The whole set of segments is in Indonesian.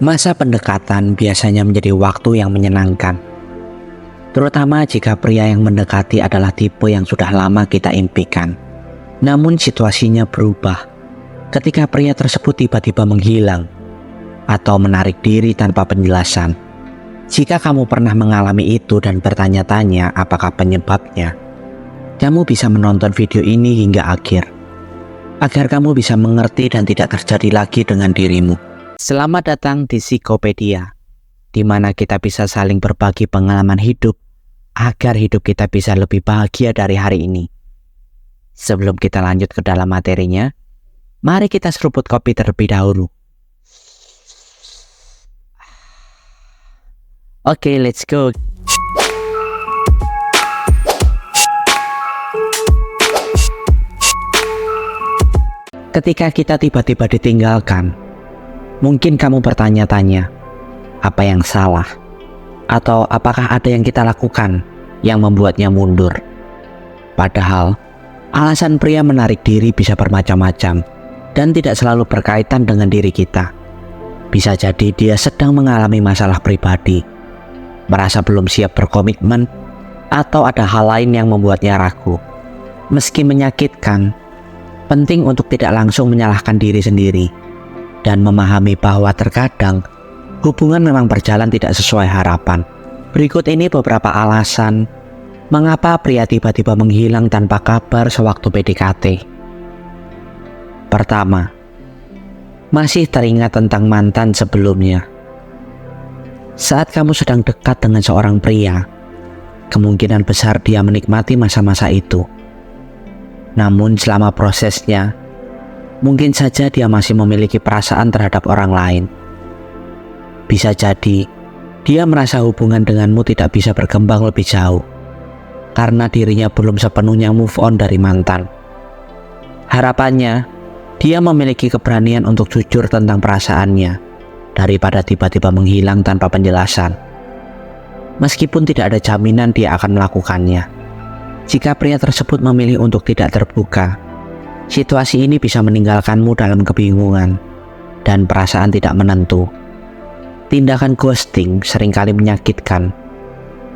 Masa pendekatan biasanya menjadi waktu yang menyenangkan, terutama jika pria yang mendekati adalah tipe yang sudah lama kita impikan. Namun situasinya berubah ketika pria tersebut tiba-tiba menghilang atau menarik diri tanpa penjelasan. Jika kamu pernah mengalami itu dan bertanya-tanya apakah penyebabnya, kamu bisa menonton video ini hingga akhir, agar kamu bisa mengerti dan tidak terjadi lagi dengan dirimu. Selamat datang di Psikopedia, di mana kita bisa saling berbagi pengalaman hidup agar hidup kita bisa lebih bahagia dari hari ini. Sebelum kita lanjut ke dalam materinya, mari kita seruput kopi terlebih dahulu. Oke, let's go. Ketika kita tiba-tiba ditinggalkan, mungkin kamu bertanya-tanya, apa yang salah? Atau apakah ada yang kita lakukan yang membuatnya mundur? Padahal, alasan pria menarik diri bisa bermacam-macam dan tidak selalu berkaitan dengan diri kita. Bisa jadi dia sedang mengalami masalah pribadi, merasa belum siap berkomitmen, atau ada hal lain yang membuatnya ragu. Meski menyakitkan, penting untuk tidak langsung menyalahkan diri sendiri dan memahami bahwa terkadang hubungan memang berjalan tidak sesuai harapan. Berikut ini beberapa alasan mengapa pria tiba-tiba menghilang tanpa kabar sewaktu PDKT. Pertama, masih teringat tentang mantan sebelumnya. Saat kamu sedang dekat dengan seorang pria, kemungkinan besar dia menikmati masa-masa itu. Namun selama prosesnya, mungkin saja dia masih memiliki perasaan terhadap orang lain. Bisa jadi, dia merasa hubungan denganmu tidak bisa berkembang lebih jauh, karena dirinya belum sepenuhnya move on dari mantan. Harapannya, dia memiliki keberanian untuk jujur tentang perasaannya, daripada tiba-tiba menghilang tanpa penjelasan. Meskipun tidak ada jaminan dia akan melakukannya. Jika pria tersebut memilih untuk tidak terbuka, situasi ini bisa meninggalkanmu dalam kebingungan dan perasaan tidak menentu. Tindakan ghosting seringkali menyakitkan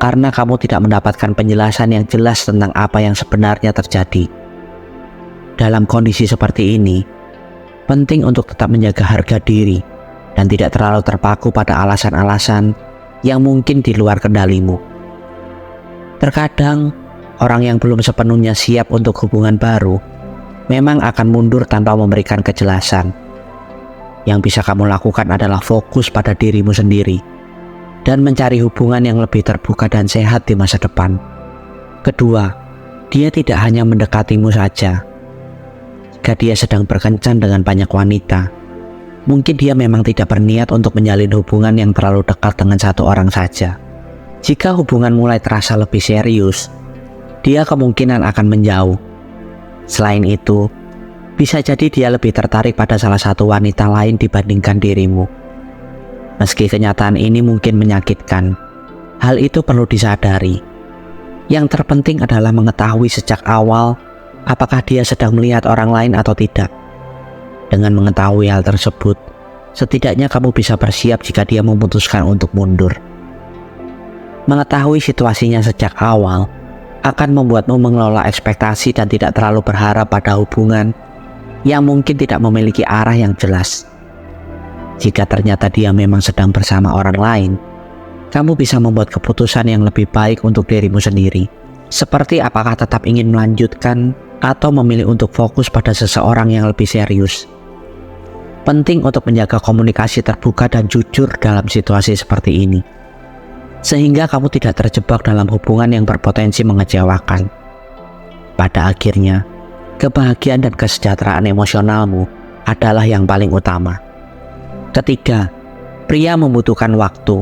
karena kamu tidak mendapatkan penjelasan yang jelas tentang apa yang sebenarnya terjadi. Dalam kondisi seperti ini, penting untuk tetap menjaga harga diri dan tidak terlalu terpaku pada alasan-alasan yang mungkin di luar kendalimu. Terkadang, orang yang belum sepenuhnya siap untuk hubungan baru memang akan mundur tanpa memberikan kejelasan. Yang bisa kamu lakukan adalah fokus pada dirimu sendiri dan mencari hubungan yang lebih terbuka dan sehat di masa depan. Kedua, dia tidak hanya mendekatimu saja. Jika dia sedang berkencan dengan banyak wanita, mungkin dia memang tidak berniat untuk menjalin hubungan yang terlalu dekat dengan satu orang saja. Jika hubungan mulai terasa lebih serius, dia kemungkinan akan menjauh. Selain itu, bisa jadi dia lebih tertarik pada salah satu wanita lain dibandingkan dirimu. Meski kenyataan ini mungkin menyakitkan, hal itu perlu disadari. Yang terpenting adalah mengetahui sejak awal apakah dia sedang melihat orang lain atau tidak. Dengan mengetahui hal tersebut, setidaknya kamu bisa bersiap jika dia memutuskan untuk mundur. Mengetahui situasinya sejak awal akan membuatmu mengelola ekspektasi dan tidak terlalu berharap pada hubungan yang mungkin tidak memiliki arah yang jelas. Jika ternyata dia memang sedang bersama orang lain, kamu bisa membuat keputusan yang lebih baik untuk dirimu sendiri, seperti apakah tetap ingin melanjutkan atau memilih untuk fokus pada seseorang yang lebih serius. Penting untuk menjaga komunikasi terbuka dan jujur dalam situasi seperti ini, sehingga kamu tidak terjebak dalam hubungan yang berpotensi mengecewakan. Pada akhirnya, kebahagiaan dan kesejahteraan emosionalmu adalah yang paling utama. Ketiga, pria membutuhkan waktu.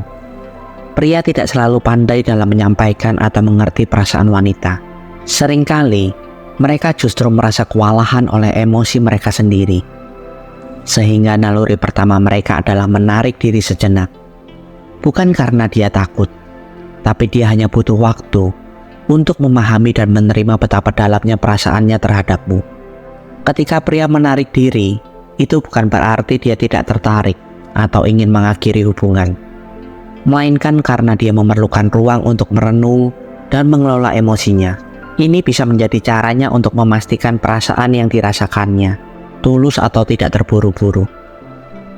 Pria tidak selalu pandai dalam menyampaikan atau mengerti perasaan wanita. Seringkali, mereka justru merasa kewalahan oleh emosi mereka sendiri, sehingga naluri pertama mereka adalah menarik diri sejenak. Bukan karena dia takut, tapi dia hanya butuh waktu untuk memahami dan menerima betapa dalamnya perasaannya terhadapmu. Ketika pria menarik diri, itu bukan berarti dia tidak tertarik, atau ingin mengakhiri hubungan, melainkan karena dia memerlukan ruang untuk merenung dan mengelola emosinya. Ini bisa menjadi caranya untuk memastikan perasaan yang dirasakannya tulus atau tidak terburu-buru.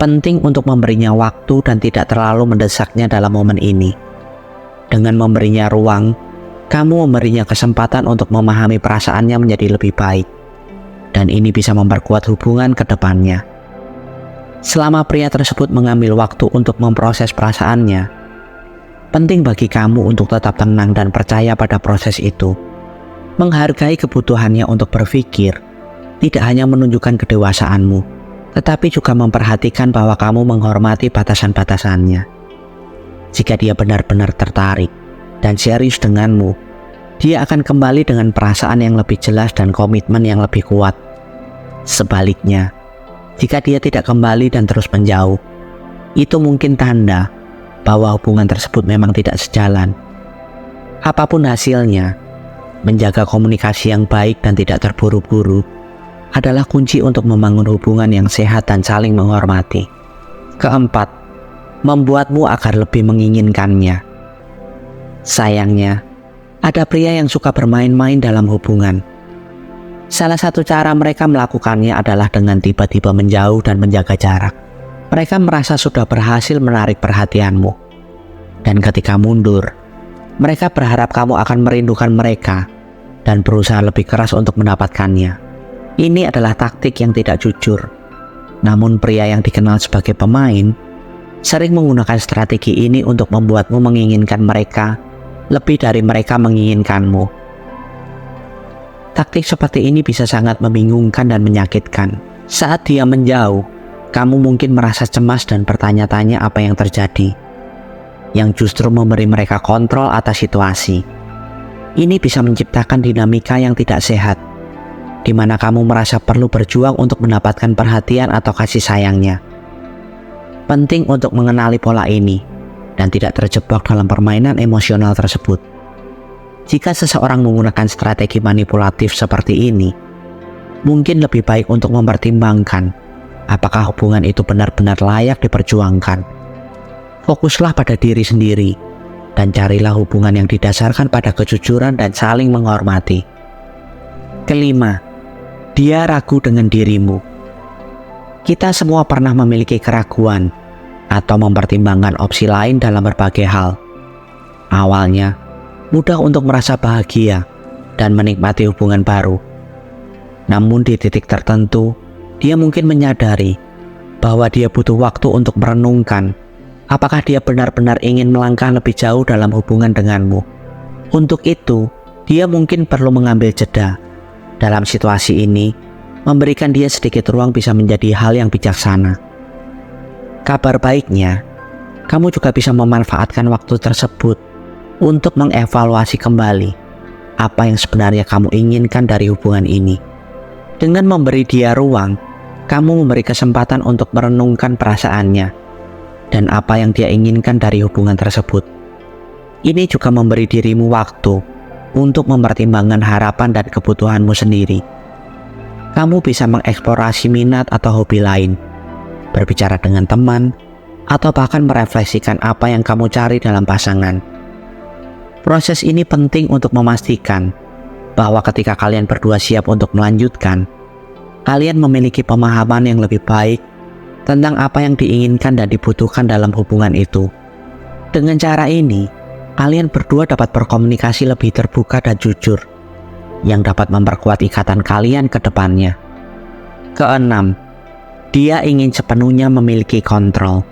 Penting untuk memberinya waktu dan tidak terlalu mendesaknya dalam momen ini. Dengan memberinya ruang, kamu memberinya kesempatan untuk memahami perasaannya menjadi lebih baik. Dan ini bisa memperkuat hubungan ke depannya. Selama pria tersebut mengambil waktu untuk memproses perasaannya, penting bagi kamu untuk tetap tenang dan percaya pada proses itu. Menghargai kebutuhannya untuk berpikir, tidak hanya menunjukkan kedewasaanmu, tetapi juga memperhatikan bahwa kamu menghormati batasan-batasannya. Jika dia benar-benar tertarik dan serius denganmu, dia akan kembali dengan perasaan yang lebih jelas dan komitmen yang lebih kuat. Sebaliknya, jika dia tidak kembali dan terus menjauh, itu mungkin tanda bahwa hubungan tersebut memang tidak sejalan. Apapun hasilnya, menjaga komunikasi yang baik dan tidak terburu-buru adalah kunci untuk membangun hubungan yang sehat dan saling menghormati. Keempat, membuatmu agar lebih menginginkannya. Sayangnya, ada pria yang suka bermain-main dalam hubungan. Salah satu cara mereka melakukannya adalah dengan tiba-tiba menjauh dan menjaga jarak. Mereka merasa sudah berhasil menarik perhatianmu. Dan ketika mundur, mereka berharap kamu akan merindukan mereka dan berusaha lebih keras untuk mendapatkannya. Ini adalah taktik yang tidak jujur. Namun pria yang dikenal sebagai pemain sering menggunakan strategi ini untuk membuatmu menginginkan mereka lebih dari mereka menginginkanmu. Taktik seperti ini bisa sangat membingungkan dan menyakitkan. Saat dia menjauh, kamu mungkin merasa cemas dan bertanya-tanya apa yang terjadi, yang justru memberi mereka kontrol atas situasi. Ini bisa menciptakan dinamika yang tidak sehat, di mana kamu merasa perlu berjuang untuk mendapatkan perhatian atau kasih sayangnya. Penting untuk mengenali pola ini dan tidak terjebak dalam permainan emosional tersebut. Jika seseorang menggunakan strategi manipulatif seperti ini, mungkin lebih baik untuk mempertimbangkan apakah hubungan itu benar-benar layak diperjuangkan. Fokuslah pada diri sendiri dan carilah hubungan yang didasarkan pada kejujuran dan saling menghormati. Kelima, dia ragu dengan dirimu. Kita semua pernah memiliki keraguan atau mempertimbangkan opsi lain dalam berbagai hal. Awalnya, mudah untuk merasa bahagia dan menikmati hubungan baru. Namun di titik tertentu, dia mungkin menyadari bahwa dia butuh waktu untuk merenungkan apakah dia benar-benar ingin melangkah lebih jauh dalam hubungan denganmu. Untuk itu, dia mungkin perlu mengambil jeda. Dalam situasi ini, memberikan dia sedikit ruang bisa menjadi hal yang bijaksana. Kabar baiknya, kamu juga bisa memanfaatkan waktu tersebut untuk mengevaluasi kembali apa yang sebenarnya kamu inginkan dari hubungan ini. Dengan memberi dia ruang, kamu memberi kesempatan untuk merenungkan perasaannya dan apa yang dia inginkan dari hubungan tersebut. Ini juga memberi dirimu waktu untuk mempertimbangkan harapan dan kebutuhanmu sendiri. Kamu bisa mengeksplorasi minat atau hobi lain, berbicara dengan teman, atau bahkan merefleksikan apa yang kamu cari dalam pasangan. Proses ini penting untuk memastikan bahwa ketika kalian berdua siap untuk melanjutkan, kalian memiliki pemahaman yang lebih baik tentang apa yang diinginkan dan dibutuhkan dalam hubungan itu. Dengan cara ini, kalian berdua dapat berkomunikasi lebih terbuka dan jujur, yang dapat memperkuat ikatan kalian ke depannya. Keenam, dia ingin sepenuhnya memiliki kontrol.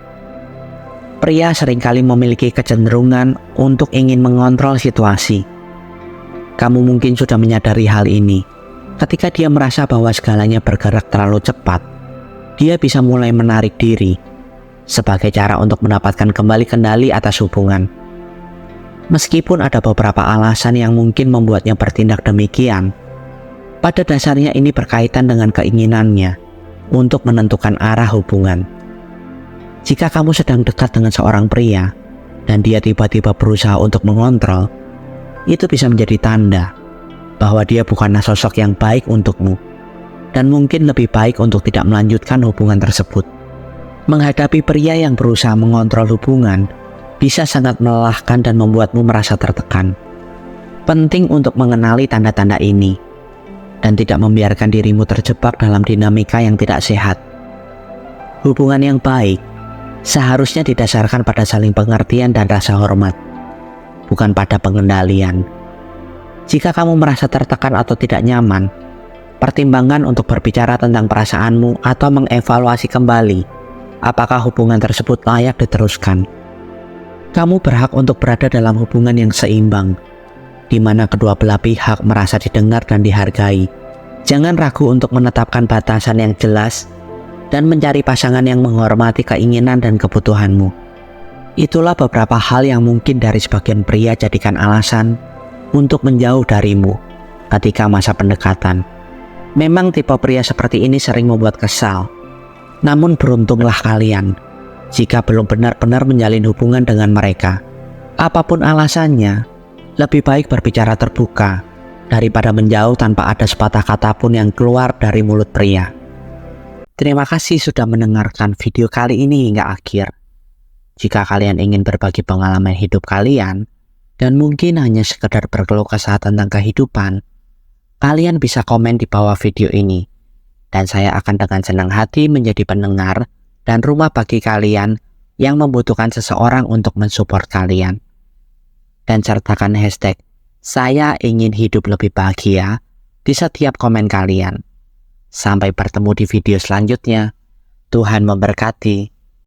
Pria seringkali memiliki kecenderungan untuk ingin mengontrol situasi. Kamu mungkin sudah menyadari hal ini. Ketika dia merasa bahwa segalanya bergerak terlalu cepat, dia bisa mulai menarik diri sebagai cara untuk mendapatkan kembali kendali atas hubungan. Meskipun ada beberapa alasan yang mungkin membuatnya bertindak demikian, pada dasarnya ini berkaitan dengan keinginannya untuk menentukan arah hubungan. Jika kamu sedang dekat dengan seorang pria dan dia tiba-tiba berusaha untuk mengontrol, itu bisa menjadi tanda bahwa dia bukanlah sosok yang baik untukmu dan mungkin lebih baik untuk tidak melanjutkan hubungan tersebut. Menghadapi pria yang berusaha mengontrol hubungan bisa sangat melelahkan dan membuatmu merasa tertekan. Penting untuk mengenali tanda-tanda ini dan tidak membiarkan dirimu terjebak dalam dinamika yang tidak sehat. Hubungan yang baik seharusnya didasarkan pada saling pengertian dan rasa hormat, bukan pada pengendalian. Jika kamu merasa tertekan atau tidak nyaman, pertimbangkan untuk berbicara tentang perasaanmu atau mengevaluasi kembali apakah hubungan tersebut layak diteruskan. Kamu berhak untuk berada dalam hubungan yang seimbang, di mana kedua belah pihak merasa didengar dan dihargai. Jangan ragu untuk menetapkan batasan yang jelas dan mencari pasangan yang menghormati keinginan dan kebutuhanmu. Itulah beberapa hal yang mungkin dari sebagian pria jadikan alasan untuk menjauh darimu ketika masa pendekatan. Memang tipe pria seperti ini sering membuat kesal, namun beruntunglah kalian jika belum benar-benar menjalin hubungan dengan mereka. Apapun alasannya, lebih baik berbicara terbuka daripada menjauh tanpa ada sepatah kata pun yang keluar dari mulut pria. Terima kasih sudah mendengarkan video kali ini hingga akhir. Jika kalian ingin berbagi pengalaman hidup kalian, dan mungkin hanya sekedar berkeluh kesah tentang kehidupan, kalian bisa komen di bawah video ini. Dan saya akan dengan senang hati menjadi pendengar dan rumah bagi kalian yang membutuhkan seseorang untuk mensupport kalian. Dan sertakan hashtag "Saya ingin hidup lebih bahagia" di setiap komen kalian. Sampai bertemu di video selanjutnya. Tuhan memberkati.